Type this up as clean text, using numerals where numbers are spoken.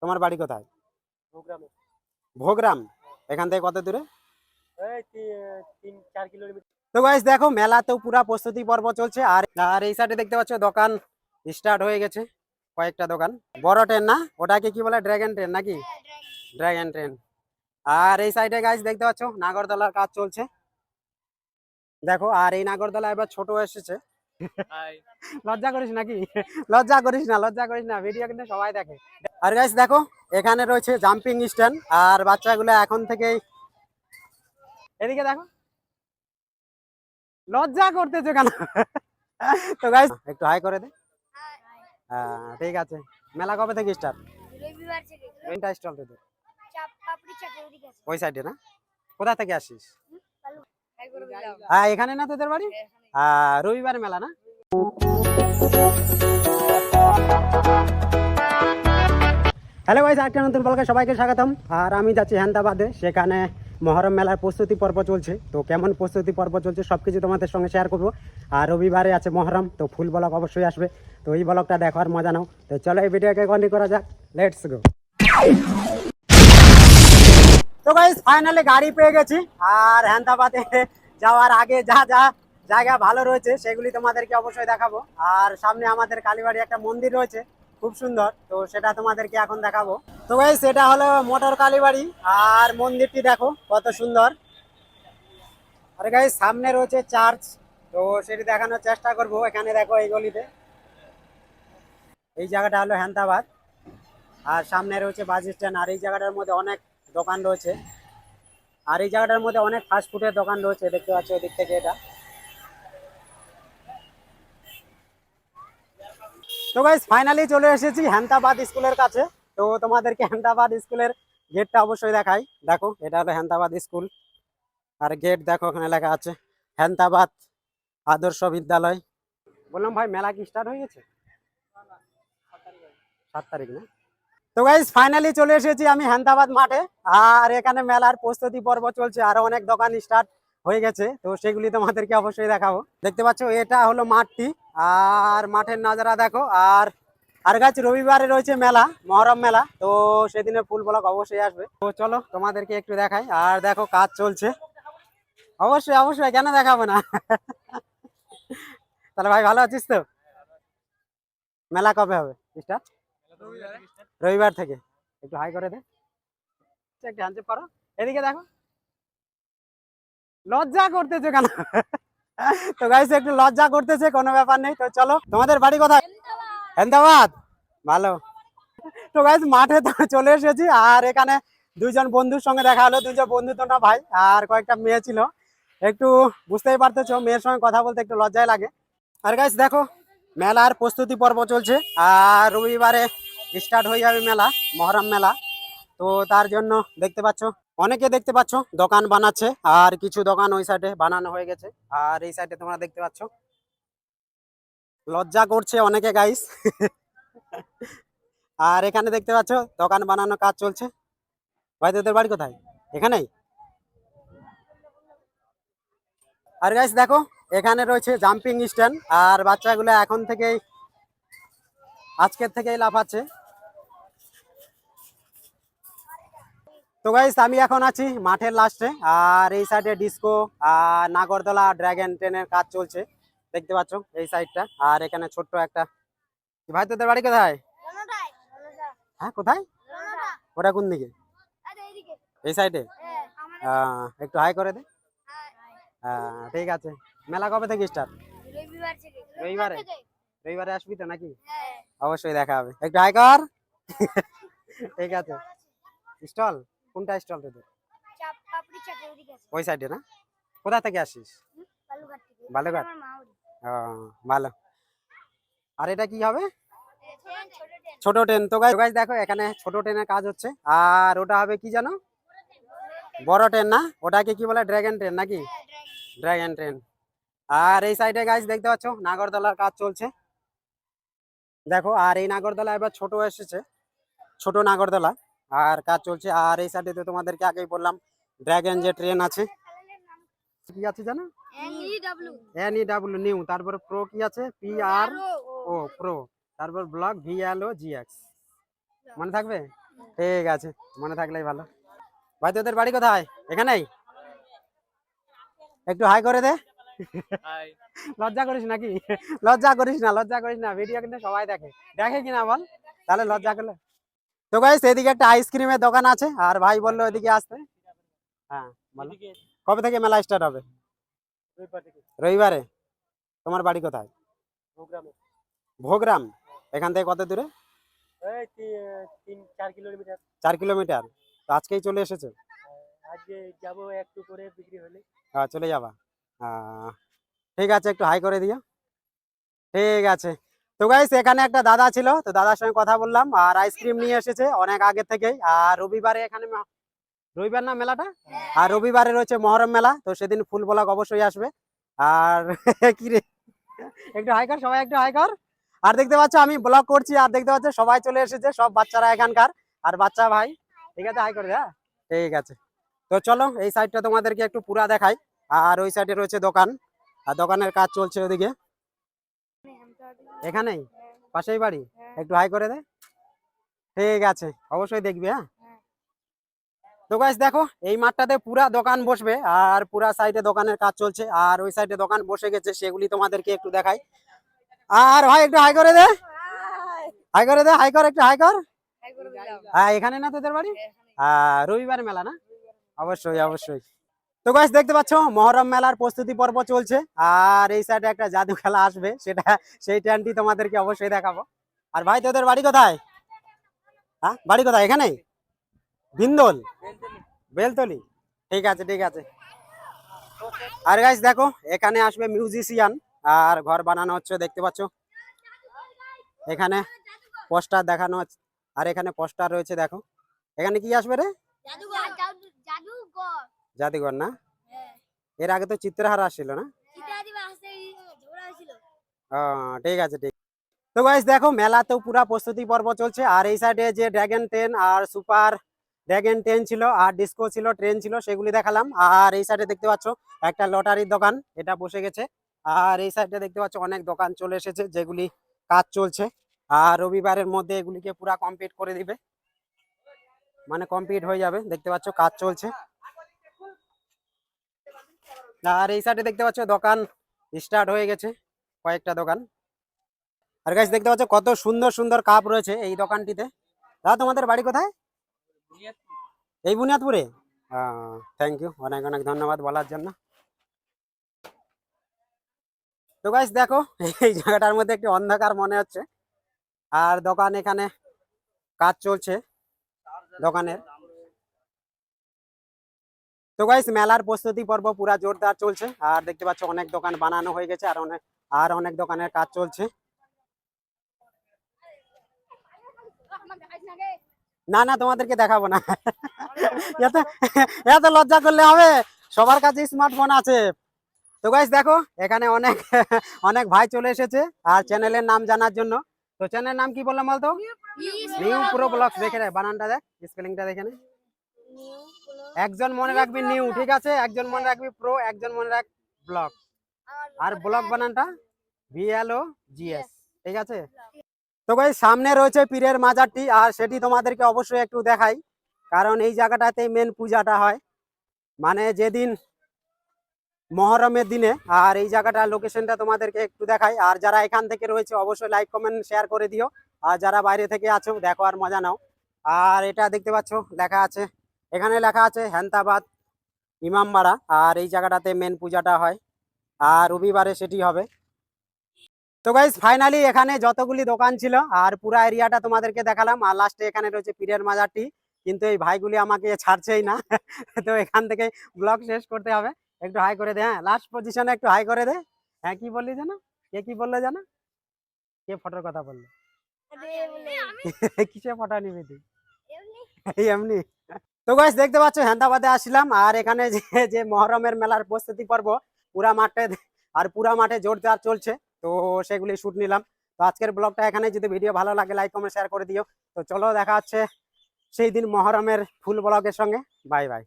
তোমার বাড়ি কোথায়? ভোগরাম। এখান থেকে কত দূরে? 3-4 কিলোমিটার। তো গাইস দেখো মেলা তো পুরা প্রস্তুতি পর্ব চলছে, আর আর এই সাইডে দেখতে পাচ্ছ দোকান স্টার্ট হয়ে গেছে, কয়েকটা দোকান। বড় ট্রেন না, ওটাকে কি বলে, ড্রাগন ট্রেন নাকি? Dragon train. আর এই সাইডে গাইস দেখতে পাচ্ছ নাগরদোলার কাজ চলছে, দেখো। আর এই নাগরদোলা এবার ছোট এসেছে। লজ্জা করিস নাকি? লজ্জা করিস না, লজ্জা করিস না, ভিডিও কিন্তু সবাই দেখে। আর গাইস দেখো এখানে রয়েছে জাম্পিং স্ট্যান্ড, আর বাচ্চাগুলো এখন থেকেই এদিকে দেখো, লজ্জা করতেছে কেন? তো গাইস একটু হাই করে দে। হ্যাঁ ঠিক আছে। মেলা কবে থেকে স্টার্ট? রবিবার থেকে। কোনটা স্টল তোদের? পাপড়ি চাটের ওদিকে আছে। ওই সাইডে না? কোথা থেকে আসিস? ভালো। হ্যাঁ এখানে না তোদের বাড়ি? রবিবার মেলা না? হ্যালো গাইস, একটা নতুন ব্লগে সবাইকে স্বাগতম। আর আমি যাচ্ছি হেন্দাবাদে, সেখানে মহরম মেলার প্রস্তুতি পর্ব চলছে। তো কেমন প্রস্তুতি পর্ব চলছে সব কিছু তোমাদের সঙ্গে শেয়ার করবো। আর রবিবারে আছে মহরম, তো ফুল ব্লগ অবশ্যই আসবে। তো এই ব্লগটা দেখার মজা নাও। তো চলো এই ভিডিওকে কন্টিনিউ করা যাক, লেটস গো। তো গাইস ফাইনালি গাড়ি পেয়ে গেছি, আর হেন্দাবাদে যাওয়ার আগে যা যা জায়গা ভালো রয়েছে সেগুলি তোমাদেরকে অবশ্যই দেখাবো। আর সামনে আমাদের কালীবাড়ি একটা মন্দির রয়েছে খুব সুন্দর, তো সেটা তোমাদেরকে এখন দেখাবো। তো গাইস এটা হলো মোটর কালীবাড়ি, আর মন্দিরটি দেখো কত সুন্দর। আর গাইস সামনে রয়েছে চার্চ, তো সেটি দেখানোর চেষ্টা করব। এখানে দেখো এই গলিতে, এই জায়গাটা হলো হেন্দাবাদ, আর সামনে রয়েছে বাস স্ট্যান্ড। আর এই জায়গাটার মধ্যে অনেক দোকান রয়েছে, আর এই জায়গাটার মধ্যে অনেক ফাস্ট ফুডের দোকান রয়েছে, দেখতে পাচ্ছ ওদিক থেকে। এটা তো গাইস ফাইনালি চলে এসেছি হেন্দাবাদ স্কুলের কাছে। তো তোমাদেরকে হেন্দাবাদ স্কুলের গেটটা অবশ্যই দেখাই। দেখো এটা হলো হেন্দাবাদ স্কুল, আর গেট দেখো ওখানে লেখা আছে হেন্দাবাদ আদর্শ বিদ্যালয়। বললাম ভাই মেলা কি স্টার্ট হয়ে গেছে? 7 তারিখ না? তো গাইস ফাইনালি চলে এসেছি আমি হেন্দাবাদ মাঠে, আর এখানে মেলার প্রস্তুতি পর্ব চলছে, আরো অনেক দোকান স্টার্ট হয়ে গেছে, তো সেগুলি তোমাদেরকে অবশ্যই দেখাবো। দেখতে পাচ্ছ এটা হলো মাঠটি, আর মাঠের নাজারা দেখো। আর আর গাছ রবিবারে রয়েছে মেলা, মহরম মেলা, তো সেদিনে ফুল ব্লগ অবশ্যই আসবে। তো চলো তোমাদেরকে একটু দেখাই। আর দেখো কাজ চলছে, অবশ্যই অবশ্যই, কেন দেখাবো না? তাহলে ভাই ভালো আছিস তো? মেলা কবে হবে স্টার্ট? রবিবার থেকে। একটু হাই করে দে, একটু হ্যান্ডশেক করো। এদিকে দেখো, লজ্জা করতেছে কেন? তো গাইস একটু লজ্জা করতেছে, কোনো ব্যাপার নেই। তো চলো তোমাদের বাড়ি কোথায়? হেন্দাবাদ। ভালো। তো গাইস মাঠে তো চলে এসেছি, আর এখানে দুইজন বন্ধুর সঙ্গে দেখা হলো। দুইজন বন্ধু তো না ভাই, আর কয়েকটা মেয়ে ছিল। একটু বুঝতেই পারতেছো মেয়ের সঙ্গে কথা বলতে একটু লজ্জায় লাগে। আর গাইস দেখো মেলার প্রস্তুতি পর্ব চলছে, আর রবিবারে স্টার্ট হয়ে যাবে মেলা, মহরম মেলা। তো তার জন্য দেখতে পাচ্ছ অনেকে দেখতে পাচ্ছ দোকান বানাচ্ছে, আর কিছু দোকান ওই সাইডে বানানো হয়ে গেছে। আর এই সাইডে তোমরা দেখতে পাচ্ছ লজ্জা করছে অনেকে গাইস। আর এখানে দেখতে পাচ্ছ দোকান বানানোর কাজ চলছে। ভাই তোদের বাড়ি কোথায়? এখানেই। আর গাইস দেখো এখানে রয়েছে জাম্পিং স্ট্যান্ড, আর বাচ্চাগুলো এখন থেকেই আজকের থেকেই লাফাচ্ছে। তো গাইস আমি এখন আছি মাঠের লাস্টে, আর এই সাইডে ডিস্কো আর নাগরদোলা ড্রাগন ট্রেনের কাজ চলছে, দেখতে পাচ্ছ এই সাইডটা। আর এখানে ছোট্ট একটা, ভাই তোদের বাড়ি কোথায়? হ্যাঁ কোথায়? ওটা কোন দিকে? এই সাইডে। একটু হাই করে দে। ঠিক আছে। মেলা কবে থেকে স্টার্ট? রবিবার থেকে। রবিবারে? রবিবারে আসবি তো নাকি? অবশ্যই দেখা হবে, একটু হাই কর। ঠিক আছে। স্টল কোনটা স্টল তোদের? পাপড়ি চাটের ওদিকে আছে। ওই সাইডে না? কোথা থেকে আসিস? বালুঘাট থেকে। বালুঘাট। আমার মা ওরি। ভালো। আর এটা কি হবে? ছোট ট্রেন। ছোট ট্রেন। তো গাইস দেখো এখানে ছোট ট্রেনের কাজ হচ্ছে, আর ওটা হবে কি জানো? বড় ট্রেন না, ওটাকে কি বলে, ড্রাগন ট্রেন নাকি? Dragon train. আর এই সাইডে গাইস দেখতে পাচ্ছ নাগরদোলার কাজ চলছে, দেখো। আর এই নাগরদোলা এবার ছোট এসেছে, ছোট নাগরদোলা, আর কাজ চলছে। আর এই সাইডে তো তোমাদেরকে আগেই বললাম ড্রাগন যে ট্রেন আছে, কি আছে জানো? NEW নিউ, তারপর প্রো কি আছে, PRO প্রো, তারপর ব্লক VLOGX, মনে থাকবে? ঠিক আছে, মনে থাকলেই ভালো। ভাই তোদের বাড়ি কোথায়? এখানেই? একটু হাই করে দে। লজ্জা করিস নাকি? লজ্জা করিস না, লজ্জা করিস না, ভিডিও কিন্তু সবাই দেখে। দেখে কিনা বল, তাহলে লজ্জা করলে। তো গাইস এদিকে একটা আইসক্রিমের দোকান আছে, আর ভাই বললো এদিকে আসতে। হ্যাঁ বলো। কবে থেকে মেলা স্টার্ট হবে? রবিবারে। তোমার বাড়ি কোথায়? ভোগরাম। এখান থেকে কত দূরে? 3-4 কিলোমিটার। 4 কিলোমিটার। তো আজকেই চলে এসেছে? আজকে যাবো একটু করে বিক্রি হলে। চলে যাবা? ঠিক আছে, একটু হাই করে দিও। ঠিক আছে। তো গাইস এখানে একটা দাদা ছিল, তো দাদার সঙ্গে কথা বললাম, আর আইসক্রিম নিয়ে এসেছে অনেক আগে থেকেই। আর রবিবারে এখানে রবিবার না মেলাটা? আর রবিবারে রয়েছে মহরম মেলা, তো সেদিন ফুল ব্লগ অবশ্যই আসবে। আর কি রে, একটু হাই কর সবাই, একটু হাই কর। আর দেখতে পাচ্ছ আমি ব্লগ করছি, আর দেখতে পাচ্ছ সবাই চলে এসেছে, সব বাচ্চারা এখানকার, আর বাচ্চা ভাই। ঠিক আছে, হাই করে দে। হ্যাঁ ঠিক আছে। তো চলো এই সাইডটা তোমাদেরকে একটু পুরা দেখাই। আর ওই সাইডে রয়েছে দোকান, আর দোকানের কাজ চলছে ওদিকে। এখানেই পাশেই বাড়ি? একটু হাই করে দে। ঠিক আছে, অবশ্যই দেখবি। হ্যাঁ তো গাইস দেখো এই মাঠটাতে পুরা দোকান বসবে, আর পুরা সাইডে দোকানের কাজ চলছে, আর ওই সাইডে দোকান বসে গেছে, সেগুলি তোমাদেরকে একটু দেখাই। আর ভাই একটু হাই করে দে, হাই করে দে, হাই কর, একটু হাই কর। হ্যাঁ এখানে না তোদের বাড়ি? রবিবার মেলা না? অবশ্যই অবশ্যই। তো গাইস দেখতে পাচ্ছ মহরম মেলার প্রস্তুতি পর্ব চলছে, আর এই সাইডে একটা জাদু খেলা আসবে, সেই ট্রেনটি তোমাদেরকে অবশ্যই দেখাবো। আর ভাই তোদের বাড়ি কোথায়? হ্যাঁ বাড়ি কোথায়? এখানেই? বিন্দল? বেলতলি? ঠিক আছে ঠিক আছে। আর গাইস দেখো এখানে আসবে মিউজিশিয়ান, আর ঘর বানানো হচ্ছে দেখতে পাচ্ছ। এখানে পোস্টার দেখানো হচ্ছে, আর এখানে পোস্টার রয়েছে দেখো। এখানে কি আসবে রে? জাদুঘর। জাদুঘর না? হ্যাঁ। এর আগে তো চিত্রহার আসছিল না? ঠিক আছে ঠিক। তো গাইস দেখো মেলাতেও পুরা প্রস্তুতি পর্ব চলছে, আর এই সাইডে যে ড্রাগন ট্রেন আর সুপার ড্রাগন ট্রেন ছিল, আর ডিস্কো ছিল, ট্রেন ছিল, সেগুলি দেখালাম। আর এই সাইডে দেখতে পাচ্ছ একটা লটারির দোকান, এটা বসে গেছে। আর এই সাইডে দেখতে পাচ্ছ অনেক দোকান চলে এসেছে, যেগুলি কাজ চলছে। আর রবিবারের মধ্যে এগুলিকে পুরা কমপ্লিট করে দিবে, মানে কমপ্লিট হয়ে যাবে। দেখতে পাচ্ছ কাজ চলছে। আর এই সাইডে দেখতে পাচ্ছ দোকান স্টার্ট হয়ে গেছে, কয়েকটা দোকান। আর গাইস দেখতে পাচ্ছ কত সুন্দর সুন্দর কাপ রয়েছে এই দোকানটিতে। দাদা তোমাদের বাড়ি কোথায়? এই বুনিয়াদপুরে? থ্যাংক ইউ, অনেক অনেক ধন্যবাদ বলার জন্য। তো গাইস দেখো এই জায়গাটার মধ্যে একটু অন্ধকার মনে হচ্ছে, আর দোকান এখানে কাজ চলছে দোকানের। তো গাইস মেলার প্রস্তুতি পর্ব পুরা জোরদার চলছে, আর দেখতে পাচ্ছ অনেক দোকান বানানো হয়ে গেছে, আর অনেক দোকানের কাজ চলছে। না না তোমাদেরকে দেখাবো না। এত এত লজ্জা করলে হবে? সবার কাছে স্মার্টফোন আছে। তো গাইস দেখো এখানে অনেক অনেক ভাই চলে এসেছে, আর চ্যানেলের নাম জানার জন্য। তো চ্যানেলের নাম কি বললাম বলতো? New Pro Blogs. দেখে নে বানানটা, দেখ স্পেলিংটা দেখে নে। একজন মনে রাখবি নিউ, ঠিক আছে? একজন মনে রাখবি প্রো, একজন মনে রাখ ব্লগ। আর ব্লগ বানানটা VLOGS, ঠিক আছে? তো ভাই সামনে রয়েছে পীরের মাজারটি, আর সেটি তোমাদেরকে অবশ্যই একটু দেখাই, কারণ এই জায়গাটাতে মেন পূজাটা হয়, মানে যেদিন মহরমের দিনে। আর এই জায়গাটার লোকেশনটা তোমাদেরকে একটু দেখাই। আর যারা এখান থেকে রয়েছে অবশ্যই লাইক কমেন্ট শেয়ার করে দিও, আর যারা বাইরে থেকে আছো দেখো আর মজা নাও। আর এটা দেখতে পাচ্ছ লেখা আছে, এখানে লেখা আছে হেন্তাবাদ ইমামবাড়া, আর এই জায়গাটাতে মেন পূজাটা হয়, আর রবিবারে সেটি হবে। তো গাইস ফাইনালি এখানে যতগুলি দোকান ছিল আর পুরা এরিয়াটা তোমাদেরকে দেখালাম, আর লাস্টে এখানে রয়েছে পীরের মাজারটি, কিন্তু এই ভাইগুলি আমাকে ছাড়ছেই না। তো এখান থেকে ব্লগ শেষ করতে হবে। একটু হাই করে দে, হ্যাঁ লাস্ট পজিশনে একটু হাই করে দে। হ্যাঁ কি বললি জানো? কে কি বললো জানো? কে ফটোর কথা বললো? কিসে ফটো নিবি তুই? এমনি। তো গাইস দেখতে পাচ্ছ হেন্দাবাদে আসলাম, আর এখানে যে মহরমের মেলার প্রস্তুতি পর্ব পুরা মাঠে, আর পুরা মাঠে জোরদার চলছে, তো সেগুলি শুট নিলাম। তো আজকের ব্লগটা এখানে, যদি ভিডিও ভালো লাগে লাইক কমেন্ট শেয়ার করে দিও। তো চলো দেখা হচ্ছে সেই দিন মহরমের ফুল ব্লগের সঙ্গে। Bye bye.